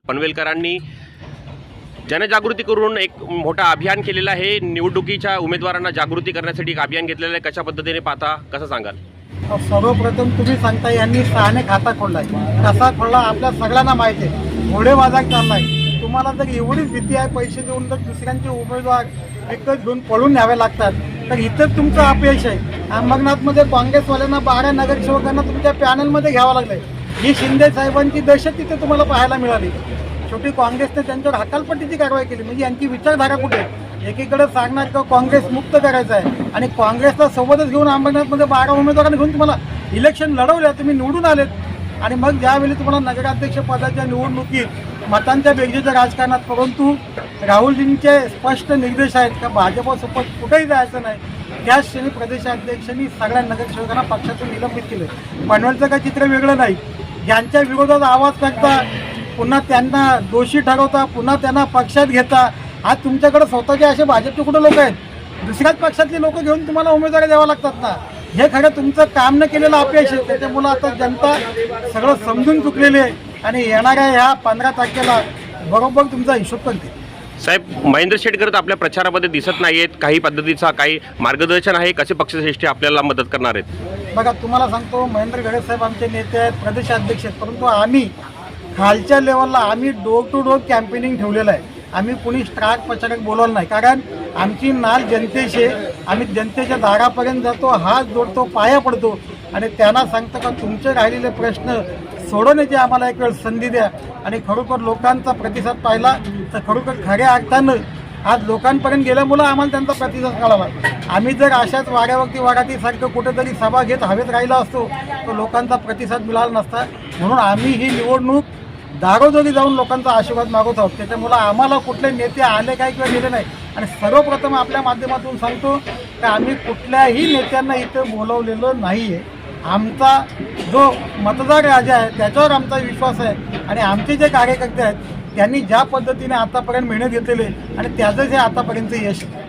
पनवेलकरांनी जनजागृती करून एक मोठा अभियान केलेला आहे। निवडणुकीच्या उमेदवारांना जागृती करण्यासाठी एक अभियान घेतलेलं आहे। कशा पद्धतीने पाहता, कसं सांगाल? सर्वप्रथम तुम्ही सांगता यांनी 6ने खाता खोललाय, कसा खोलला आपल्या सगळ्यांना माहिती आहे। घोडेबाजार चाललाय। तुम्हाला जर एवढीच भीती आहे पैसे देऊन तर दुसऱ्यांचे उमेदवार विकत घेऊन पळून न्यावे लागतात, तर इथंच तुमचं अपयश आहे। अंबरनाथमध्ये काँग्रेसवाल्यांना 12 नगरसेवकांना तुमच्या पॅनलमध्ये घ्यावं लागलंय। ही शिंदे साहेबांची दहशत तिथे तुम्हाला पाहायला मिळाली। शेवटी काँग्रेसने त्यांच्यावर हकालपट्टीची कारवाई केली। म्हणजे यांची विचारधारा कुठे? एकीकडे सांगणार का काँग्रेस मुक्त करायचं आहे आणि काँग्रेसला सोबतच घेऊन अंबरनाथमध्ये 12 उमेदवारांना घेऊन तुम्हाला इलेक्शन लढवल्या, तुम्ही निवडून आलेत आणि मग ज्यावेळी तुम्हाला नगराध्यक्ष पदाच्या निवडणुकीत मतांच्या बेरजेच्या राजकारणात, परंतु राहुलजींचे स्पष्ट निर्देश आहेत का भाजपसोबत कुठेही जायचं नाही, त्याच क्षणी प्रदेशाध्यक्षांनी सगळ्या नगरसेवकांना पक्षातून निलंबित केलं। पनवेलचं काही चित्र वेगळं नाही। ज्यांच्या विरोधात आवाज करता, पुन्हा त्यांना दोषी ठरवता, पुन्हा त्यांना पक्षात घेता। आज तुमच्याकडे स्वतःचे असे भाजपचे कुठे लोक आहेत? दुसऱ्याच पक्षातले लोक घेऊन तुम्हाला उमेदवारी द्यावं लागतात ना। हे खरं तुमचं काम न केलेलं अपयश आहे। त्याच्यामुळं आता जनता सगळं समजून चुकलेली आहे आणि येणाऱ्या ह्या 15 तारखेला बरोबर तुमचा हिशोब करते। साहेब, महेंद्र शेटकर आपल्या प्रचारामध्ये दिसत नाहीयेत। काही पद्धतीचा काही मार्गदर्शन आहे? कसे पक्षश्रेष्ठी आपल्याला मदत करणार आहेत? बघा, तुम्हाला सांगतो, महेंद्र घडे साहेब आमचे नेते आहेत, प्रदेशाध्यक्ष आहेत, परंतु आम्ही खालच्या लेवलला आम्ही डोर टू डोर कॅम्पेनिंग ठेवलेलं आहे। आम्ही कुणी स्ट्राक प्रचारक बोलवलं नाही, कारण आमची नाल जनतेशी, आम्ही जनतेच्या दारापर्यंत जातो, हात जोडतो, पाया पडतो आणि त्यांना सांगतो का तुमचे राहिलेले प्रश्न सोडवण्याची आम्हाला एक वेळ संधी द्या। आणि खरोखर लोकांचा प्रतिसाद पाहिला तर खरोखर खऱ्या अर्थानं आज लोकांपर्यंत गेल्यामुळं आम्हाला त्यांचा प्रतिसाद कळाला। आम्ही जर अशाच वाड्यावरती वागातीसारखं कुठेतरी सभा घेत हवेत राहिला असतो तर लोकांचा प्रतिसाद मिळाला नसता। म्हणून आम्ही ही निवडणूक दारोदारी जाऊन लोकांचा आशीर्वाद मागवत आहोत। त्याच्यामुळं आम्हाला कुठले नेते आले काय किंवा गेले नाही। आणि सर्वप्रथम आपल्या माध्यमातून सांगतो की आम्ही कुठल्याही नेत्यांना इथं बोलवलेलं नाही आहे। आमचा जो मतदार राजा आहे त्याच्यावर आमचा विश्वास आहे आणि आमचे जे कार्यकर्ते आहेत त्यांनी ज्या पद्धतीने आतापर्यंत मेहनत घेतलेली आणि त्याचंच हे आतापर्यंत यश आहे।